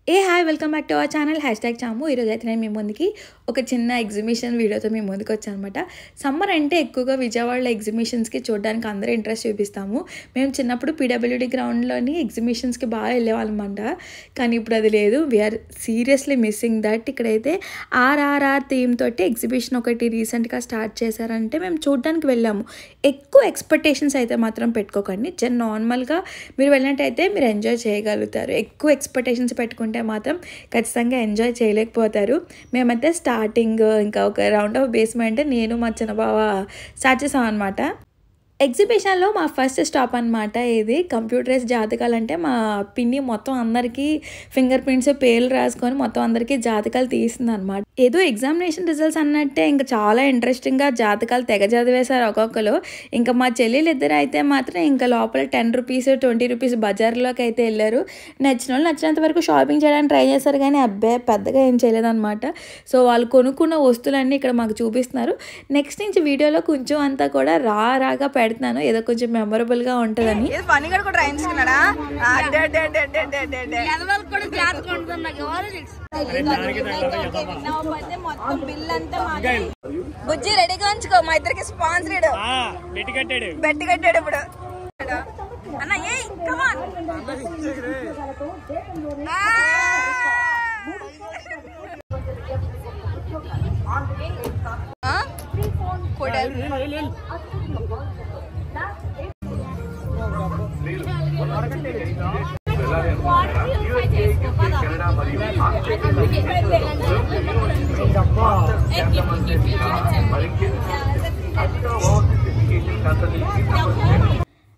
Hi welcome back to our channel #చాము. ఈరోజు అయితే నేను మీ ముందుకి ఒక చిన్న ఎగ్జిబిషన్ వీడియోతో మీ ముందుకు వచ్చాను అనమాట. సమ్మర్ అంటే ఎక్కువగా విజయవాడలో ఎగ్జిబిషన్స్కి చూడడానికి అందరూ ఇంట్రెస్ట్ చూపిస్తాము. మేము చిన్నప్పుడు PWD గ్రౌండ్లోని ఎగ్జిబిషన్స్కి బాగా వెళ్ళేవాళ్ళం అనమాట. కానీ ఇప్పుడు అది లేదు. We are seriously missing that. ఇక్కడైతే RRR థీమ్ తోటి ఎగ్జిబిషన్ ఒకటి రీసెంట్గా స్టార్ట్ చేశారంటే మేము చూడడానికి వెళ్ళాము. ఎక్కువ ఎక్స్పెక్టేషన్స్ అయితే మాత్రం పెట్టుకోకండి. నార్మల్గా మీరు వెళ్ళినట్టయితే మీరు ఎంజాయ్ చేయగలుగుతారు. ఎక్కువ ఎక్స్పెక్టేషన్స్ పెట్టుకుంటే మాత్రం ఖచ్చితంగా ఎంజాయ్ చేయలేకపోతారు. మేమైతే స్టార్టింగ్ ఇంకా ఒక రౌండ్ ఆఫ్ బేస్మెంట్ నేను మా చిన్న బావ స్టార్ట్ చేసాం అనమాట. ఎగ్జిబిషన్లో మా ఫస్ట్ స్టాప్ అనమాట ఇది. కంప్యూటరైజ్ జాతకాలు అంటే మా పిన్ని మొత్తం అందరికీ ఫింగర్ ప్రింట్స్ పేర్లు రాసుకొని మొత్తం అందరికీ జాతకాలు తీసింది అనమాట. ఏదో ఎగ్జామినేషన్ రిజల్ట్స్ అన్నట్టే ఇంకా చాలా ఇంట్రెస్టింగ్గా జాతకాలు తెగ చదివేశారు ఒక్కొక్కరు. ఇంకా మా చెల్లెలు ఇద్దరు అయితే మాత్రం ఇంకా లోపల ₹10 ₹20 బజార్లోకి అయితే వెళ్ళారు. నచ్చిన వాళ్ళు నచ్చినంత వరకు షాపింగ్ చేయడానికి ట్రై చేశారు కానీ అబ్బాయి పెద్దగా ఏం చేయలేదన్నమాట. సో వాళ్ళు కొనుక్కున్న వస్తువులన్నీ ఇక్కడ మాకు చూపిస్తున్నారు. నెక్స్ట్ నుంచి వీడియోలో కొంచెం అంతా కూడా రాగా పెడుతున్నాను, ఏదో కొంచెం మెమొరబుల్గా ఉంటుందని. బుజ్జి రెడీగా ఉంచుకో, మా ఇద్దరికి స్పాన్సర్డ్ బెట్టి కట్టాడు ఇప్పుడు అన్న.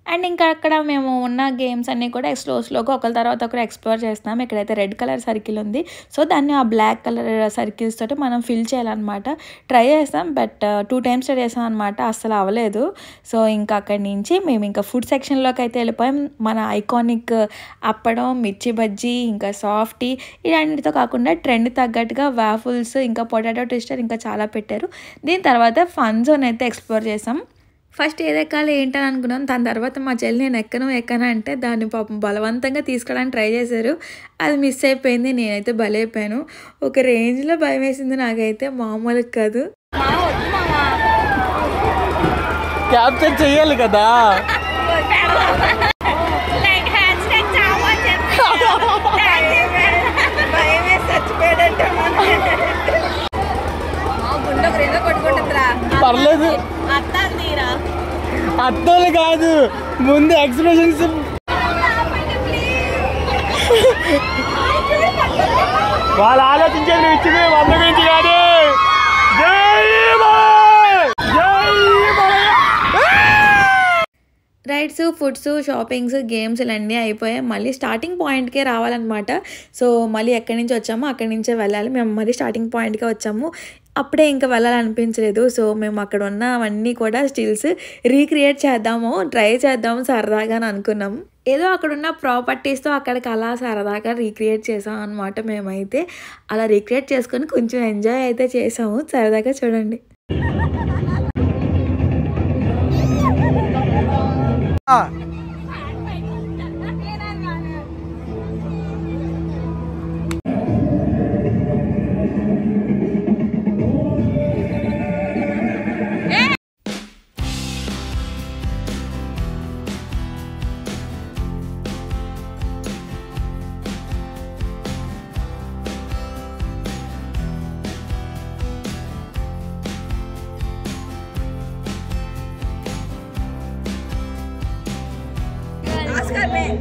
అండ్ ఇంకా అక్కడ మేము ఉన్న గేమ్స్ అన్నీ కూడా స్లోగా ఒకరి తర్వాత ఒకరు ఎక్స్ప్లోర్ చేస్తున్నాం. ఇక్కడైతే రెడ్ కలర్ సర్కిల్ ఉంది. సో దాన్ని ఆ బ్లాక్ కలర్ సర్కిల్స్ తోటి మనం ఫిల్ చేయాలన్నమాట. ట్రై చేస్తాం బట్ 2 times ట్రై చేస్తాం అనమాట, అస్సలు అవ్వలేదు. సో ఇంకా అక్కడి నుంచి మేము ఇంకా ఫుడ్ సెక్షన్లోకి అయితే వెళ్ళిపోయాం. మన ఐకానిక్ అప్పడం, మిర్చి బజ్జీ, ఇంకా సాఫ్టీ ఇలాంటితో కాకుండా ట్రెండ్ తగ్గట్టుగా వాఫుల్స్, ఇంకా పొటాటో ట్విస్టర్ ఇంకా చాలా పెట్టారు. దీని తర్వాత ఫన్ జోన్ అయితే ఎక్స్ప్లోర్ చేసాం. ఫస్ట్ ఏది ఎక్కాలి ఏంటని అనుకున్నాను. దాని తర్వాత మా చెల్లి నేను ఎక్కనా అంటే దాన్ని పాపం బలవంతంగా తీసుకెళ్ళడానికి ట్రై చేశారు. అది మిస్ అయిపోయింది. నేనైతే బలైపోయాను. ఒక రేంజ్లో భయం వేసింది నాకైతే, మామూలు కాదు. క్యాప్చర్ చెయ్యాలి కదా. పర్లేదు, అర్థాలు కాదు ముందు ఎక్స్ప్రెషన్స్. వాళ్ళు ఆలోచించేది ఇచ్చింది 100 గురించి కాదు. రైడ్స్, ఫుడ్స్, షాపింగ్స్, గేమ్స్ ఇవన్నీ అయిపోయాయి. మళ్ళీ స్టార్టింగ్ పాయింట్కే రావాలన్నమాట. సో మళ్ళీ ఎక్కడి నుంచి వచ్చామో అక్కడి నుంచే వెళ్ళాలి. మేము మళ్ళీ స్టార్టింగ్ పాయింట్కే వచ్చాము. అప్పుడే ఇంకా వెళ్ళాలనిపించలేదు. సో మేము అక్కడ ఉన్నవన్నీ కూడా స్టిల్స్ రీక్రియేట్ చేద్దాము, ట్రై చేద్దాము సరదాగా అని అనుకున్నాము. ఏదో అక్కడున్న ప్రాపర్టీస్తో అక్కడికి అలా సరదాగా రీక్రియేట్ చేసాం అనమాట. మేమైతే అలా రీక్రియేట్ చేసుకొని కొంచెం ఎంజాయ్ అయితే చేసాము. సరదాగా చూడండి.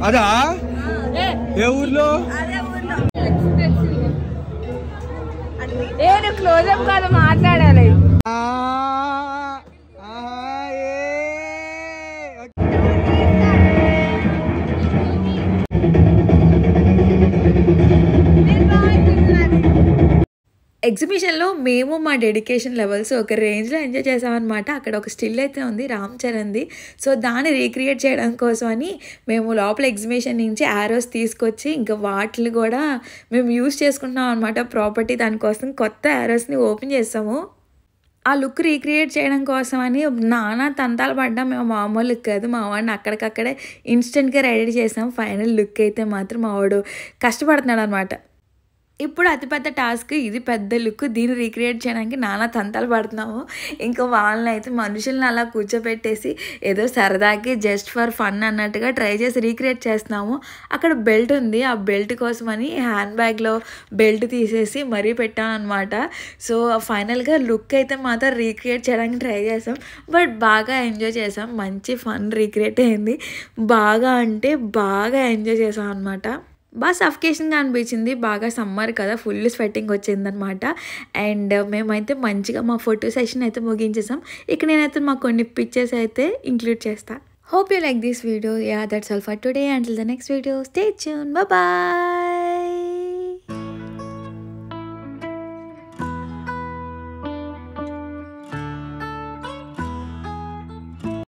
అదా ఏ ఊర్లో? క్లోజప్ కాదు, మాట్లాడాలి. ఎగ్జిబిషన్లో మేము మా డెడికేషన్ లెవెల్స్ ఒక రేంజ్లో ఎంజాయ్ చేసామన్నమాట. అక్కడ ఒక స్టిల్ అయితే ఉంది రామ్ చరణ్ది. సో దాన్ని రీక్రియేట్ చేయడం కోసమని మేము లోపల ఎగ్జిబిషన్ నుంచి యారోస్ తీసుకొచ్చి ఇంకా వాటిని కూడా మేము యూజ్ చేసుకుంటున్నాం అనమాట. ప్రాపర్టీ దానికోసం కొత్త యారోస్ని ఓపెన్ చేసాము. ఆ లుక్ రీక్రియేట్ చేయడం కోసమని నానా తంతాలు పడ్డాం. మేము మామూలు లుక్ కాదు, మా వాడిని అక్కడికక్కడే ఇన్స్టెంట్గా రెడీ చేసాం. ఫైనల్ లుక్ అయితే మాత్రం మా వాడు కష్టపడుతున్నాడు అనమాట. ఇప్పుడు అతిపెద్ద టాస్క్ ఇది, పెద్ద లుక్. దీన్ని రీక్రియేట్ చేయడానికి నానా తంతాలు పడుతున్నాము. ఇంకా వాళ్ళని అయితే మనుషుల్ని అలా కూర్చోబెట్టేసి ఏదో సరదాకి జస్ట్ ఫర్ ఫన్ అన్నట్టుగా ట్రై చేసి రీక్రియేట్ చేస్తున్నాము. అక్కడ బెల్ట్ ఉంది, ఆ బెల్ట్ కోసమని హ్యాండ్ బ్యాగ్లో బెల్ట్ తీసేసి మరీ పెట్టాం అనమాట. సో ఫైనల్గా లుక్ అయితే మాత్రం రీక్రియేట్ చేయడానికి ట్రై చేసాం, బట్ బాగా ఎంజాయ్ చేసాం. మంచి ఫన్ రీక్రియేట్ అయింది. బాగా అంటే బాగా ఎంజాయ్ చేసాం అనమాట. బాగా సఫికేషన్గా అనిపించింది. బాగా సమ్మర్ కదా, ఫుల్ స్వెట్టింగ్ వచ్చిందనమాట. అండ్ మేమైతే మంచిగా మా ఫోటో సెషన్ అయితే ముగించేసాం. ఇక్కడ నేనైతే మా కొన్ని పిక్చర్స్ అయితే ఇంక్లూడ్ చేస్తాను. Hope you like this video. Yeah, that's all for today. Until the next video, stay tuned. Bye bye.